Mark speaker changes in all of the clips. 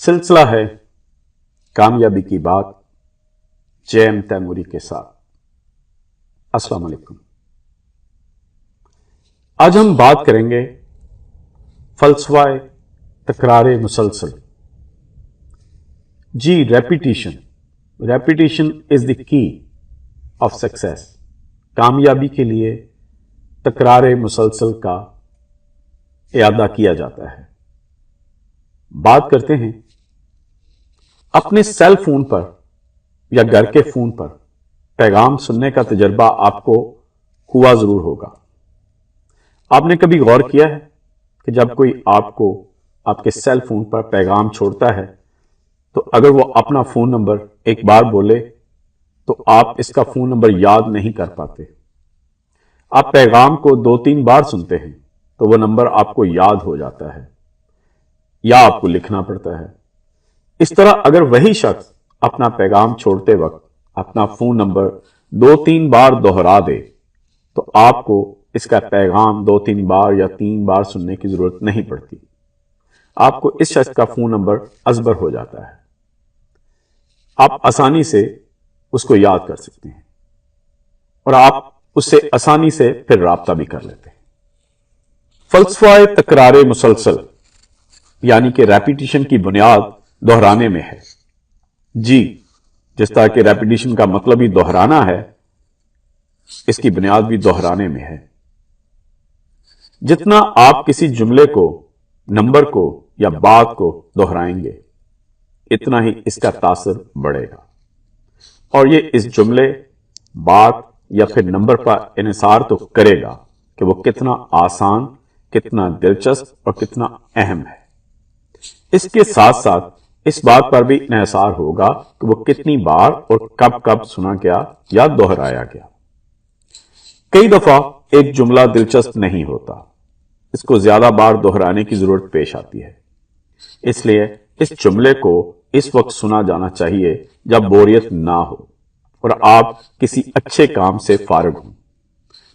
Speaker 1: सिलसिला है कामयाबी की बात जैम तैमूरी के साथ। अस्सलाम वालेकुम। आज हम बात करेंगे फलसफाए तकरारे मुसलसल। जी, repetition is the key of success. कामयाबी के लिए तकरारे मुसलसल का इयादा किया जाता है। बात करते हैं अपने सेल फोन पर या घर के फोन पर पैगाम सुनने का तजर्बा आपको हुआ जरूर होगा। आपने कभी गौर किया है कि जब कोई आपको आपके सेल फोन पर पैगाम छोड़ता है तो अगर वो अपना फोन नंबर एक बार बोले तो आप इसका फोन नंबर याद नहीं कर पाते। आप पैगाम को 2-3 बार सुनते हैं तो वो नंबर आपको याद हो जाता है या आपको लिखना पड़ता है। इस तरह अगर वही शख्स अपना पैगाम छोड़ते वक्त अपना फोन नंबर 2-3 बार दोहरा दे तो आपको इसका पैगाम 2-3 बार या 3 बार सुनने की जरूरत नहीं पड़ती। आपको इस शख्स का फोन नंबर अजबर हो जाता है। आप आसानी से उसको याद कर सकते हैं और आप उससे आसानी से फिर राब्ता भी कर लेते हैं। फलसफाए तकरारे मुसलसल यानी कि रेपिटेशन की बुनियाद दोहराने में है। जी, जिस तरह के रेपिटेशन का मतलब ही दोहराना है, इसकी बुनियाद भी दोहराने में है। जितना आप किसी जुमले को, नंबर को या बात को दोहराएंगे इतना ही इसका तासर बढ़ेगा और ये इस जुमले, बात या फिर नंबर पर इन्हिसार तो करेगा कि वो कितना आसान, कितना दिलचस्प और कितना अहम है। इसके साथ साथ इस बात पर भी इन्हिसार होगा कि वो कितनी बार और कब कब सुना गया या दोहराया गया। कई दफा एक जुमला दिलचस्प नहीं होता, इसको ज्यादा बार दोहराने की जरूरत पेश आती है। इसलिए इस जुमले को इस वक्त सुना जाना चाहिए जब बोरियत ना हो और आप किसी अच्छे काम से फारिग हों।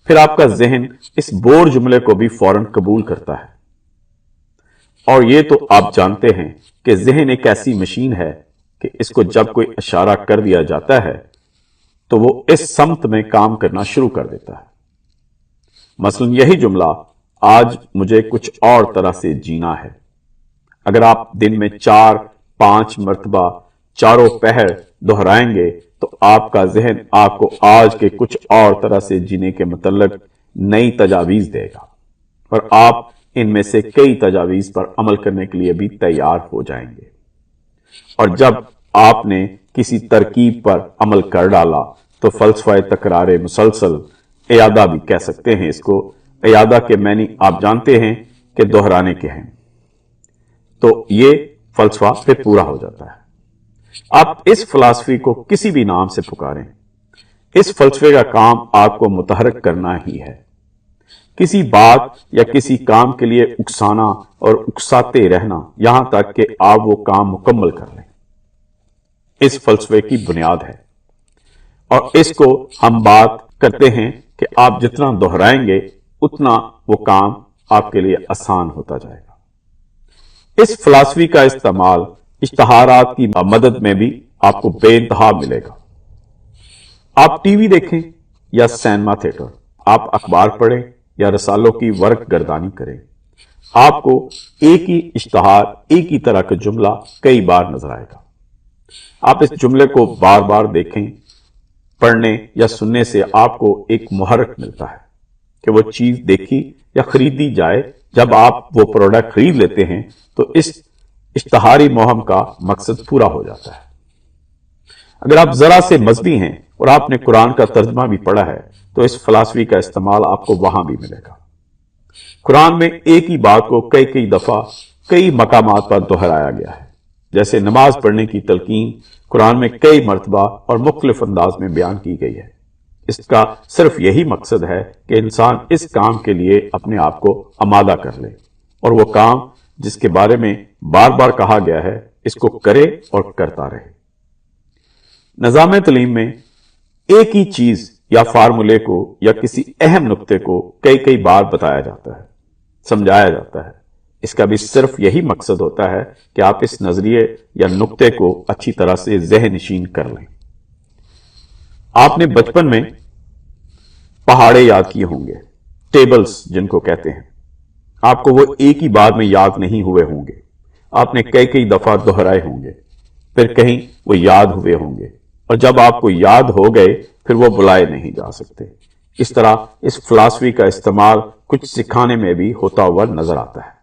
Speaker 1: फिर आपका जहन इस बोर जुमले को भी फौरन कबूल करता है। और ये तो आप जानते हैं कि जहन एक ऐसी मशीन है कि इसको जब कोई इशारा कर दिया जाता है तो वो इस समत में काम करना शुरू कर देता है। मसलन यही जुमला, आज मुझे कुछ और तरह से जीना है, अगर आप दिन में 4-5 मरतबा चारों पहर दोहराएंगे तो आपका जहन आपको आज के कुछ और तरह से जीने के मुतल्लिक नई तजावीज देगा और आप इनमें से कई तजावीज पर अमल करने के लिए भी तैयार हो जाएंगे। और जब आपने किसी तरकीब पर अमल कर डाला तो फलसफाए तकरारे मुसलसल, इयादा भी कह सकते हैं इसको। इयादा के मैनी आप जानते हैं कि दोहराने के हैं, तो ये फलसफा फिर पूरा हो जाता है। आप इस फिलॉसफी को किसी भी नाम से पुकारें, इस फलसफे का काम आपको मुतहरक करना ही है। किसी बात या किसी काम के लिए उकसाना और उकसाते रहना यहां तक कि आप वो काम मुकम्मल कर लें, इस फलसफे की बुनियाद है। और इसको हम बात करते हैं कि आप जितना दोहराएंगे उतना वो काम आपके लिए आसान होता जाएगा। इस फिलॉसफी का इस्तेमाल इश्तहारात की मदद में भी आपको बेइंतहा मिलेगा। आप टीवी देखें या सिनेमा थिएटर, आप अखबार पढ़ें या रसालों की वर्क गर्दानी करें, आपको एक ही इश्तहार, एक ही तरह का जुमला कई बार नजर आएगा। आप इस जुमले को बार बार देखें, पढ़ने या सुनने से आपको एक मुहर्रक मिलता है कि वो चीज देखी या खरीदी जाए। जब आप वो प्रोडक्ट खरीद लेते हैं तो इस इश्तहारी मुहिम का मकसद पूरा हो जाता है। अगर आप जरा से मजहबी हैं और आपने कुरान का तर्जमा भी पढ़ा है तो इस फिलॉसफी का इस्तेमाल आपको वहां भी मिलेगा। कुरान में एक ही बात को कई कई दफा कई मकामात पर दोहराया गया है। जैसे नमाज पढ़ने की तलकीन कुरान में कई मरतबा और मुख्तलिफ अंदाज में बयान की गई है। इसका सिर्फ यही मकसद है कि इंसान इस काम के लिए अपने आप को आमादा कर ले और वो काम जिसके बारे में बार बार कहा गया है इसको करे और करता रहे। निज़ाम तालीम में एक ही चीज या फार्मूले को या किसी अहम नुक्ते को कई कई बार बताया जाता है, समझाया जाता है, اس کا بھی صرف یہی مقصد ہوتا ہے کہ آپ اس نظریے یا نقطے کو اچھی طرح سے ذہن نشین کر لیں۔ آپ نے بچپن میں پہاڑے یاد کیے ہوں گے، ٹیبلز جن کو کہتے ہیں۔ آپ کو وہ ایک ہی بار میں یاد نہیں ہوئے ہوں گے، آپ نے کئی دفعہ دہرائے ہوں گے، پھر کہیں وہ یاد ہوئے ہوں گے، اور جب آپ کو یاد ہو گئے پھر وہ بلائے نہیں جا سکتے۔ اس طرح اس فلسفی کا استعمال کچھ سکھانے میں بھی ہوتا ہوا نظر آتا ہے۔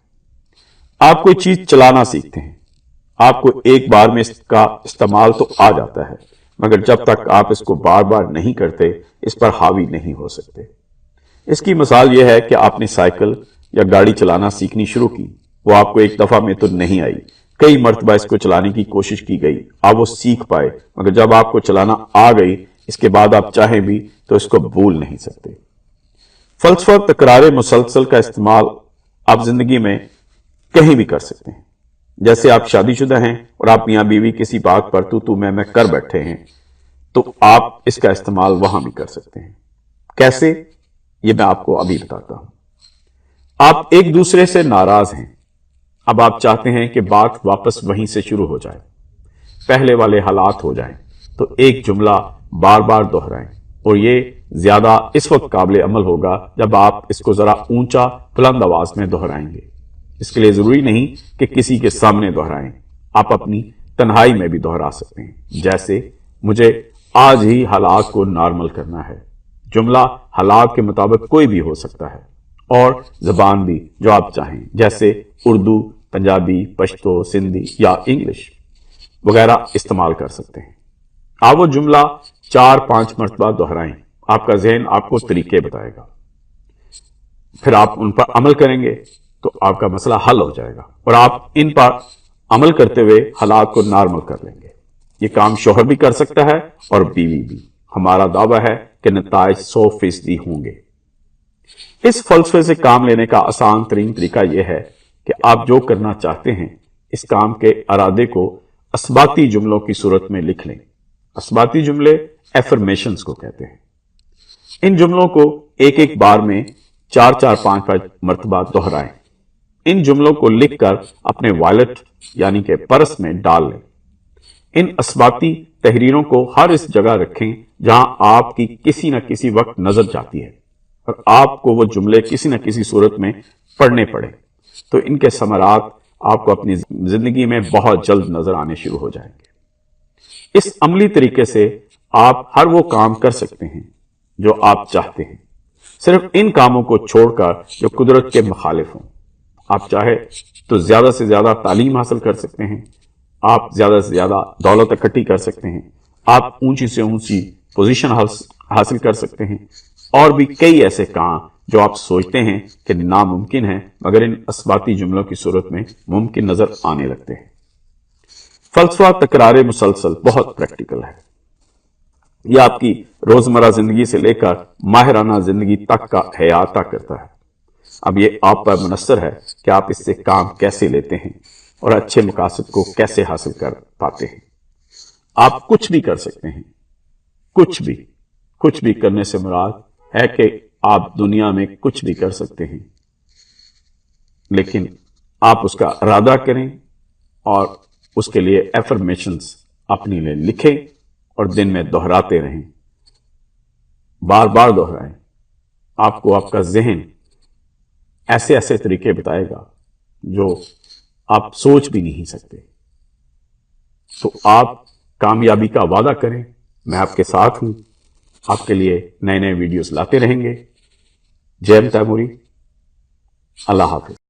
Speaker 1: آپ کوئی چیز چلانا سیکھتے ہیں، آپ کو ایک بار میں اس کا استعمال تو آ جاتا ہے، مگر جب تک آپ اس کو بار بار نہیں کرتے اس پر حاوی نہیں ہو سکتے۔ اس کی مثال یہ ہے کہ آپ نے سائیکل یا گاڑی چلانا سیکھنی شروع کی، وہ آپ کو ایک دفعہ میں تو نہیں آئی، کئی مرتبہ اس کو چلانے کی کوشش کی گئی، آپ وہ سیکھ پائے، مگر جب آپ کو چلانا آ گئی اس کے بعد آپ چاہیں بھی تو اس کو بھول نہیں سکتے۔ فلسفہ تکرار مسلسل کا استعمال آپ زندگی میں کہیں بھی کر سکتے ہیں۔ جیسے آپ شادی شدہ ہیں اور آپ میاں بیوی کسی بات پر تو میں کر بیٹھے ہیں، تو آپ اس کا استعمال وہاں بھی کر سکتے ہیں۔ کیسے؟ یہ میں آپ کو ابھی بتاتا ہوں۔ آپ ایک دوسرے سے ناراض ہیں، اب آپ چاہتے ہیں کہ بات واپس وہیں سے شروع ہو جائے، پہلے والے حالات ہو جائیں، تو ایک جملہ بار بار دہرائیں، اور یہ زیادہ اس وقت قابل عمل ہوگا جب آپ اس کو ذرا اونچا بلند آواز میں دہرائیں گے۔ اس کے لیے ضروری نہیں کہ کسی کے سامنے دہرائیں، آپ اپنی تنہائی میں بھی دہرا سکتے ہیں۔ جیسے مجھے آج ہی حالات کو نارمل کرنا ہے، جملہ حالات کے مطابق کوئی بھی ہو سکتا ہے، اور زبان بھی جو آپ چاہیں، جیسے اردو، پنجابی، پشتو، سندھی یا انگلش وغیرہ استعمال کر سکتے ہیں۔ آپ وہ جملہ 4-5 مرتبہ دہرائیں، آپ کا ذہن آپ کو طریقے بتائے گا، پھر آپ ان پر عمل کریں گے تو آپ کا مسئلہ حل ہو جائے گا، اور آپ ان پر عمل کرتے ہوئے حالات کو نارمل کر لیں گے۔ یہ کام شوہر بھی کر سکتا ہے اور بیوی بھی۔ ہمارا دعویٰ ہے کہ نتائج 100% ہوں گے۔ اس فلسفے سے کام لینے کا آسان ترین طریقہ یہ ہے کہ آپ جو کرنا چاہتے ہیں اس کام کے ارادے کو اثباتی جملوں کی صورت میں لکھ لیں۔ اثباتی جملے ایفرمیشنز کو کہتے ہیں۔ ان جملوں کو ایک بار میں 4-5 مرتبہ دہرائیں۔ ان جملوں کو لکھ کر اپنے والٹ یعنی کہ پرس میں ڈال لیں۔ ان اثباتی تحریروں کو ہر اس جگہ رکھیں جہاں آپ کی کسی نہ کسی وقت نظر جاتی ہے، اور آپ کو وہ جملے کسی نہ کسی صورت میں پڑھنے پڑے، تو ان کے ثمرات آپ کو اپنی زندگی میں بہت جلد نظر آنے شروع ہو جائیں گے۔ اس عملی طریقے سے آپ ہر وہ کام کر سکتے ہیں جو آپ چاہتے ہیں، صرف ان کاموں کو چھوڑ کر جو قدرت کے مخالف ہوں۔ آپ چاہے تو زیادہ سے زیادہ تعلیم حاصل کر سکتے ہیں، آپ زیادہ سے زیادہ دولت اکٹھی کر سکتے ہیں، آپ اونچی سے اونچی پوزیشن حاصل کر سکتے ہیں، اور بھی کئی ایسے کام جو آپ سوچتے ہیں کہ ناممکن ہیں مگر ان اثباتی جملوں کی صورت میں ممکن نظر آنے لگتے ہیں۔ فلسفہ تکرار مسلسل بہت پریکٹیکل ہے۔ یہ آپ کی روزمرہ زندگی سے لے کر ماہرانہ زندگی تک کا احاطہ کرتا ہے۔ اب یہ آپ پر منحصر ہے کہ آپ اس سے کام کیسے لیتے ہیں اور اچھے مقاصد کو کیسے حاصل کر پاتے ہیں۔ آپ کچھ بھی کر سکتے ہیں، کچھ بھی کرنے سے مراد ہے کہ آپ دنیا میں کچھ بھی کر سکتے ہیں، لیکن آپ اس کا ارادہ کریں اور اس کے لیے ایفرمیشنز اپنے لیے لکھیں اور دن میں دہراتے رہیں، بار بار دہرائیں۔ آپ کو آپ کا ذہن ایسے طریقے بتائے گا جو آپ سوچ بھی نہیں سکتے۔ تو آپ کامیابی کا وعدہ کریں، میں آپ کے ساتھ ہوں، آپ کے لیے نئے ویڈیوز لاتے رہیں گے۔ جے ایم تیموری، اللہ حافظ۔